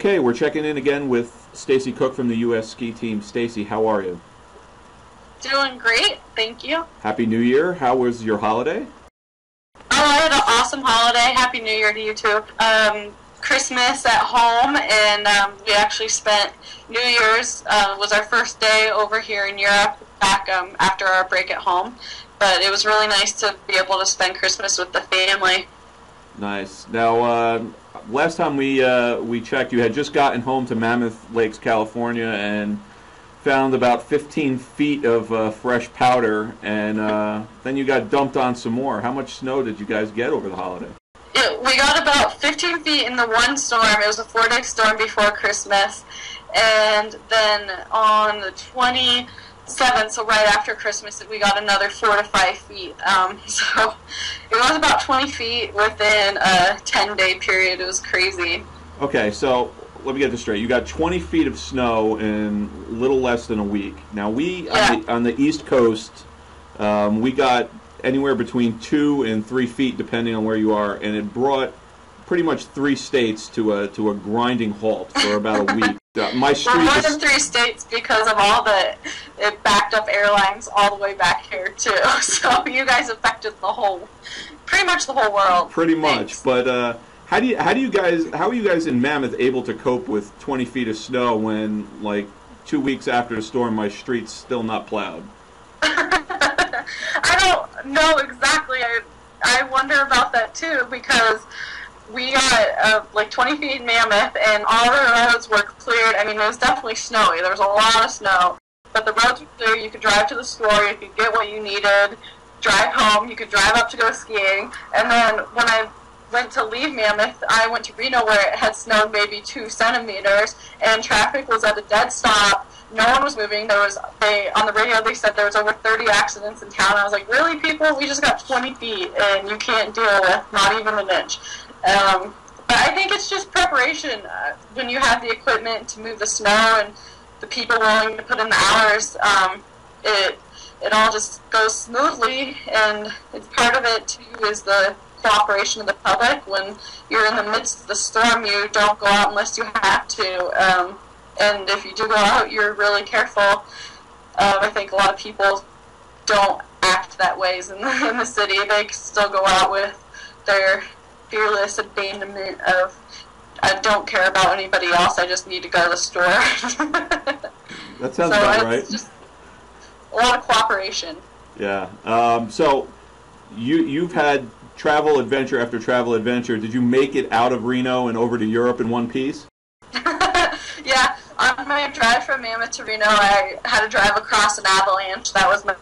Okay, we're checking in again with Stacey Cook from the U.S. ski team. Stacey, how are you? Doing great, thank you. Happy New Year. How was your holiday? Oh, I had an awesome holiday. Happy New Year to you too. Christmas at home, and we actually spent New Year's, was our first day over here in Europe, back after our break at home. But it was really nice to be able to spend Christmas with the family. Nice. Now, last time we checked, you had just gotten home to Mammoth Lakes, California, and found about 15 feet of fresh powder, and then you got dumped on some more. How much snow did you guys get over the holiday? We got about 15 feet in the one storm. It was a 4-day storm before Christmas, and then on the 27th, so right after Christmas, we got another 4 to 5 feet. So it was about 20 feet within a 10-day period. It was crazy. Okay, so let me get this straight. You got 20 feet of snow in a little less than a week. Now, on the East Coast, we got anywhere between 2 and 3 feet, depending on where you are, and it brought pretty much 3 states to a grinding halt for about a week. My street more than 3 states because of all it backed up airlines all the way back here too. So you guys affected pretty much the whole world. Pretty much, but how are you guys in Mammoth able to cope with 20 feet of snow when, like, 2 weeks after the storm, my street's still not plowed? I don't know exactly. I wonder about that too, because we got like 20 feet in Mammoth, and all the roads were cleared. I mean, it was definitely snowy. There was a lot of snow, but the roads were clear. You could drive to the store. You could get what you needed. Drive home. You could drive up to go skiing. And then when I went to leave Mammoth, I went to Reno, where it had snowed maybe 2 centimeters, and traffic was at a dead stop. No one was moving. On the radio they said there was over 30 accidents in town. I was like, really, people? We just got 20 feet, and you can't deal with not even an inch. But I think it's just preparation. When you have the equipment to move the snow and the people willing to put in the hours, it all just goes smoothly. And it's part of it too is the cooperation of the public. When you're in the midst of the storm, you don't go out unless you have to. And if you do go out, you're really careful. I think a lot of people don't act that ways in the city. They still go out with their fearless abandonment of, I don't care about anybody else, I just need to go to the store. That sounds about right. Just a lot of cooperation. Yeah. So you've had travel adventure after travel adventure. Did you make it out of Reno and over to Europe in one piece? Yeah. On my drive from Mammoth to Reno, I had to drive across an avalanche. That was my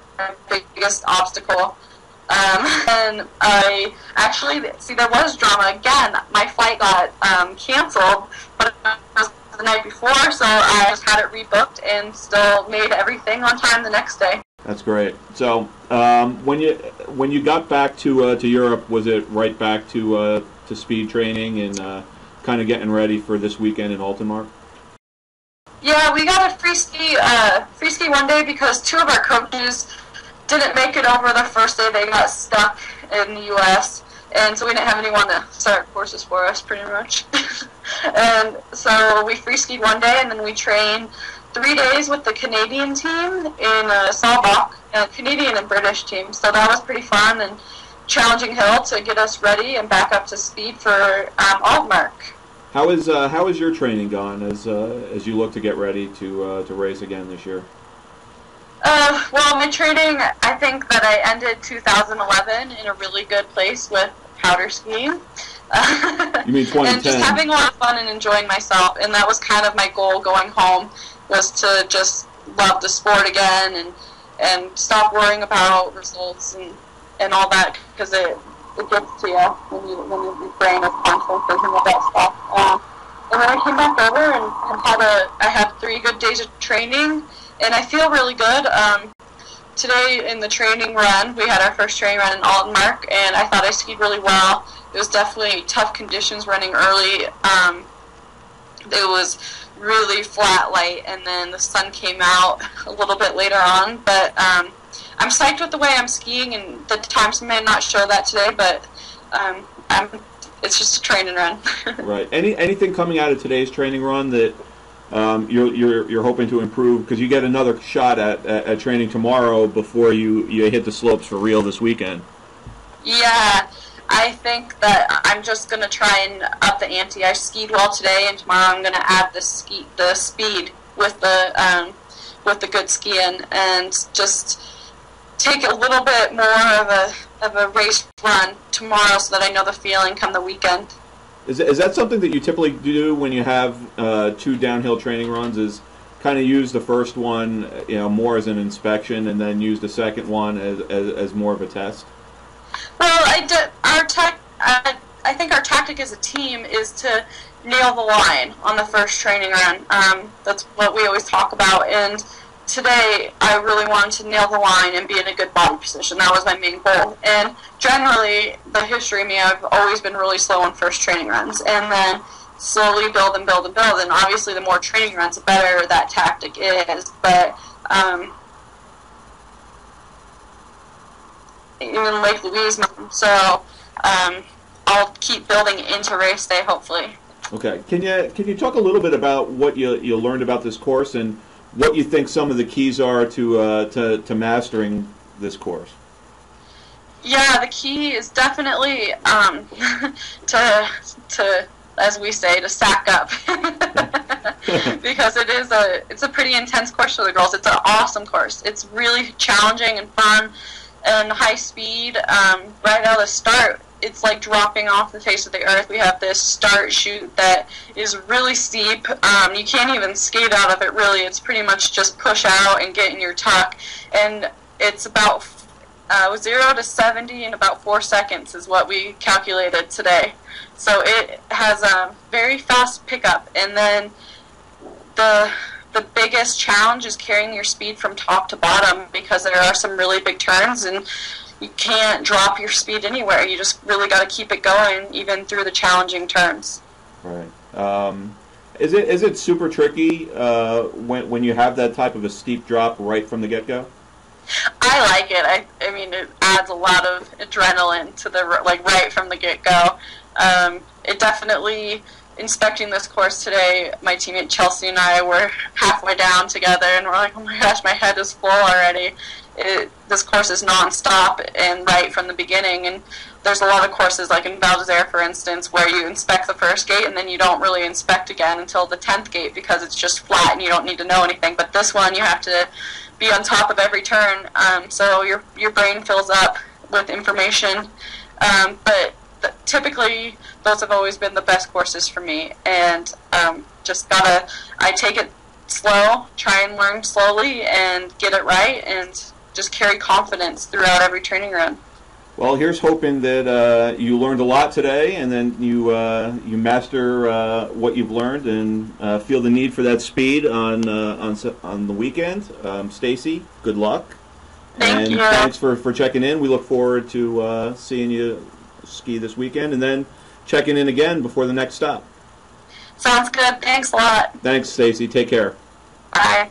biggest obstacle. And I actually, there was drama again. My flight got canceled, but it was the night before, so I just had it rebooked and still made everything on time the next day. That's great. So when you got back to Europe, was it right back to speed training and kind of getting ready for this weekend in Altenmark? Yeah, we got a free ski one day because 2 of our coaches didn't make it over the first day. They got stuck in the U.S., and so we didn't have anyone to start courses for us, pretty much. And so we free skied one day, and then we trained 3 days with the Canadian team in Saalbach, a Canadian and British team. So that was pretty fun and challenging hill to get us ready and back up to speed for Altmark. How is your training gone as you look to get ready to race again this year? Well, my training, I think that I ended 2011 in a really good place with powder skiing. You mean 2010? And just having a lot of fun and enjoying myself, and that was kind of my goal going home, was to just love the sport again and stop worrying about results and all that, because it gets to you when your brain is constantly thinking about stuff. And then I came back over and I had 3 good days of training, and I feel really good. Today in the training run, we had our first training run in Altenmark, and I thought I skied really well. It was definitely tough conditions running early. It was really flat light, and then the sun came out a little bit later on. But I'm psyched with the way I'm skiing, and the times may not show that today, but It's just a training run. Right. Anything coming out of today's training run that you're hoping to improve, because you get another shot at training tomorrow before you hit the slopes for real this weekend? Yeah, I think that I'm just going to try and up the ante. I skied well today, and tomorrow I'm going to add the speed with the good skiing, and just take a little bit more of a race run tomorrow so that I know the feeling come the weekend. Is that something that you typically do when you have two downhill training runs, is kind of use the first one more as an inspection, and then use the second one as more of a test? Well, I think our tactic as a team is to nail the line on the first training run. That's what we always talk about, and today I really wanted to nail the line and be in a good body position. That was my main goal. And generally, the history of me, I've always been really slow on first training runs, and then slowly build and build and build. And obviously, the more training runs, the better that tactic is. But even Lake Louise, so I'll keep building into race day, hopefully. Okay. Can you talk a little bit about what you learned about this course, and what you think some of the keys are to mastering this course? Yeah, the key is definitely to, as we say, to sack up, because it's a pretty intense course for the girls. It's an awesome course. It's really challenging and fun and high speed. Right out of the start, it's like dropping off the face of the earth. We have this start chute that is really steep. You can't even skate out of it, really. It's pretty much just push out and get in your tuck. And it's about 0 to 70 in about 4 seconds is what we calculated today. So it has a very fast pickup. And then the biggest challenge is carrying your speed from top to bottom, because there are some really big turns, and you can't drop your speed anywhere. You just really got to keep it going, even through the challenging turns. Right. Is it super tricky when you have that type of a steep drop right from the get-go? I like it. I mean, it adds a lot of adrenaline to right from the get-go. It definitely, inspecting this course today, my teammate Chelsea and I were halfway down together, and we're like, oh my gosh, my head is full already. This course is non-stop and right from the beginning, and there's a lot of courses, like in Val d'Isere, for instance, where you inspect the first gate and then you don't really inspect again until the 10th gate, because it's just flat and you don't need to know anything. But this one, you have to be on top of every turn, so your brain fills up with information. But typically, those have always been the best courses for me, and I take it slow, try and learn slowly, and get it right, and just carry confidence throughout every training run. Well, here's hoping that you learned a lot today, and then you master what you've learned, and feel the need for that speed on the weekend. Stacey, good luck. Thank you. Thanks for checking in. We look forward to seeing you ski this weekend, and then checking in again before the next stop. Sounds good. Thanks a lot. Thanks, Stacey. Take care. Bye.